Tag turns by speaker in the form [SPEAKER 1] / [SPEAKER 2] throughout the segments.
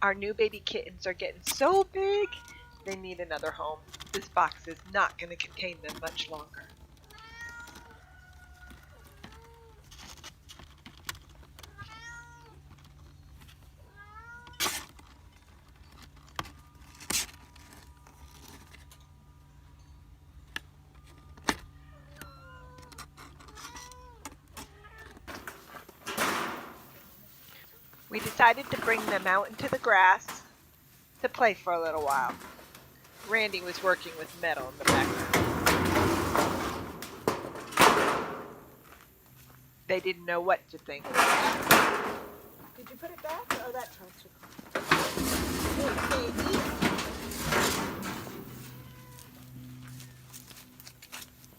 [SPEAKER 1] Our new baby kittens are getting so big, they need another home. This box is not going to contain them much longer. We decided to bring them out into the grass to play for a little while. Randy was working with metal in the background. They didn't know what to think.
[SPEAKER 2] Did you put it back? Oh, that transfer. Hey,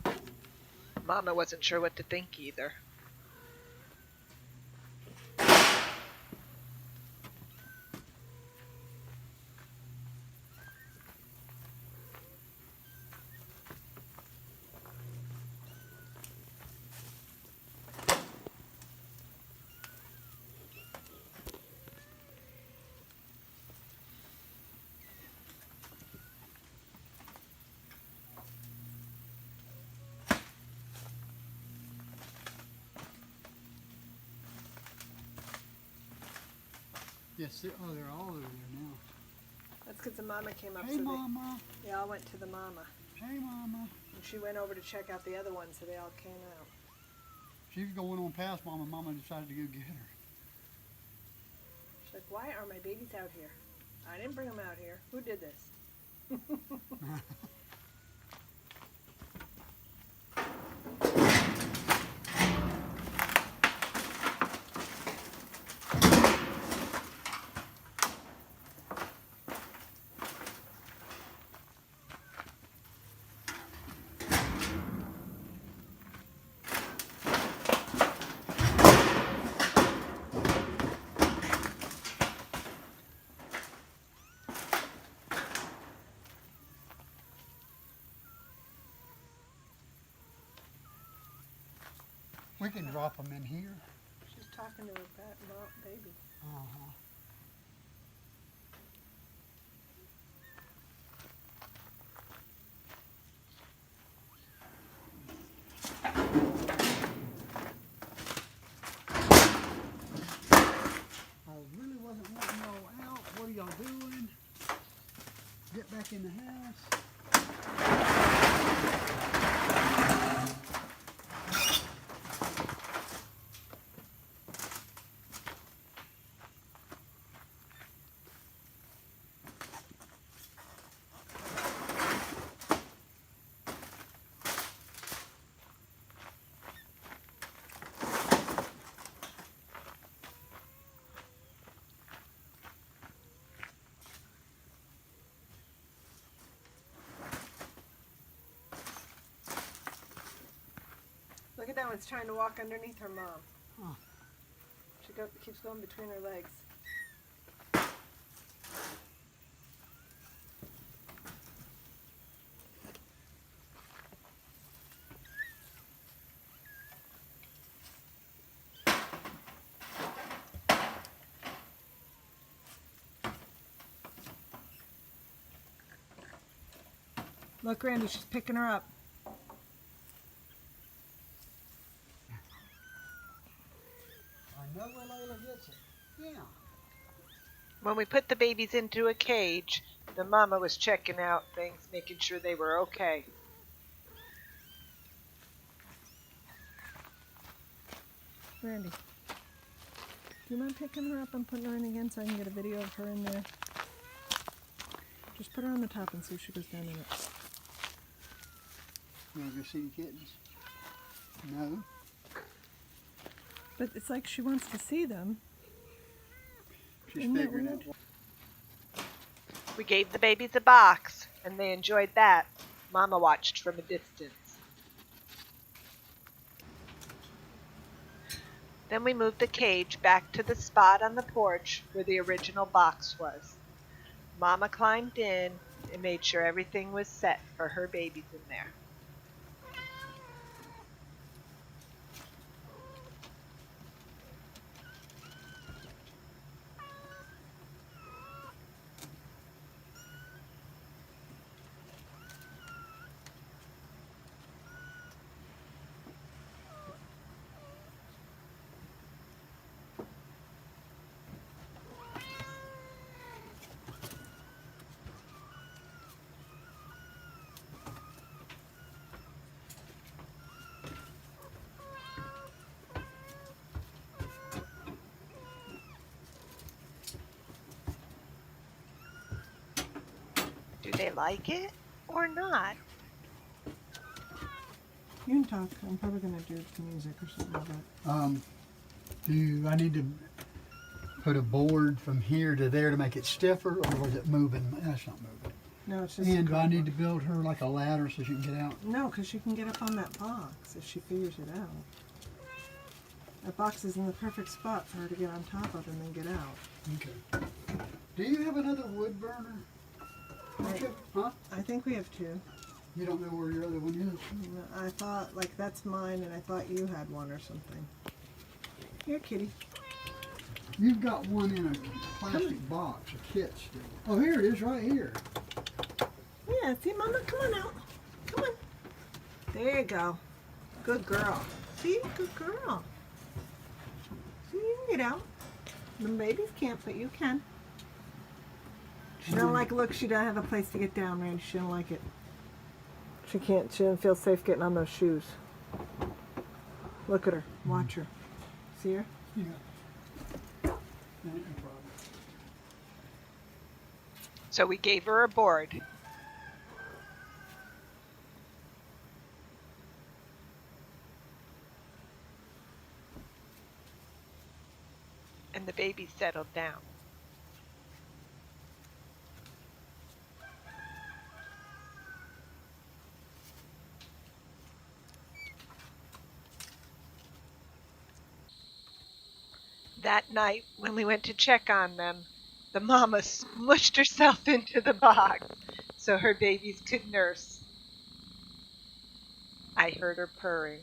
[SPEAKER 2] baby.
[SPEAKER 1] Mama wasn't sure what to think either.
[SPEAKER 3] Yes, they're all over there now.
[SPEAKER 2] That's because the mama came up.
[SPEAKER 3] Hey,
[SPEAKER 2] so
[SPEAKER 3] Mama.
[SPEAKER 2] They all went to the mama.
[SPEAKER 3] Hey, Mama.
[SPEAKER 2] And she went over to check out the other ones, so they all came out.
[SPEAKER 3] She was going on past Mama. Mama decided to go get her.
[SPEAKER 2] She's like, why are my babies out here? I didn't bring them out here. Who did this?
[SPEAKER 3] We can drop them in here.
[SPEAKER 2] She's talking to her baby.
[SPEAKER 3] Uh-huh. I really wasn't wanting y'all out. What are y'all doing? Get back in the house.
[SPEAKER 2] Look at that one. It's trying to walk underneath her mom.
[SPEAKER 3] Huh.
[SPEAKER 2] She keeps going between her legs. Look, Randy, she's picking her up.
[SPEAKER 3] I know where Layla gets it. Yeah.
[SPEAKER 1] When we put the babies into a cage, the mama was checking out things, making sure they were okay.
[SPEAKER 2] Randy, do you mind picking her up and putting her in again so I can get a video of her in there? Just put her on the top and see if she goes down in it.
[SPEAKER 3] You want to go see the kittens? No.
[SPEAKER 2] But it's like she wants to see them.
[SPEAKER 3] She's
[SPEAKER 2] Isn't that
[SPEAKER 3] figuring
[SPEAKER 2] weird?
[SPEAKER 3] out.
[SPEAKER 1] We gave the babies a box, and they enjoyed that. Mama watched from a distance. Then we moved the cage back to the spot on the porch where the original box was. Mama climbed in and made sure everything was set for her babies in there. they like it or not?
[SPEAKER 2] You can talk. I'm probably going to do music or something like that.
[SPEAKER 3] Do I need to put a board from here to there to make it stiffer, or is it moving? That's not moving.
[SPEAKER 2] No, it's just.
[SPEAKER 3] And do I need to build her like a ladder so she can get out?
[SPEAKER 2] No, because she can get up on that box if she figures it out. That box is in the perfect spot for her to get on top of and then get out.
[SPEAKER 3] Okay. Do you have another wood burner?
[SPEAKER 2] Right.
[SPEAKER 3] Huh?
[SPEAKER 2] I think we have two.
[SPEAKER 3] You don't know where your other one is?
[SPEAKER 2] I thought, like, that's mine, and I thought you had one or something. Here, kitty.
[SPEAKER 3] You've got one in a plastic box, a kit still. Oh, here it is, right here.
[SPEAKER 2] Yeah, see, Mama, come on out. Come on. There you go. Good girl. See, good girl. See, you can get out. The babies can't, but you can. She don't like, look, she doesn't have a place to get down, Randy. She don't like it. She didn't feel safe getting on those shoes. Look at her. Watch her. See her?
[SPEAKER 3] Yeah. No problem.
[SPEAKER 1] So we gave her a board. And the baby settled down. That night, when we went to check on them, the mama smushed herself into the box so her babies could nurse. I heard her purring.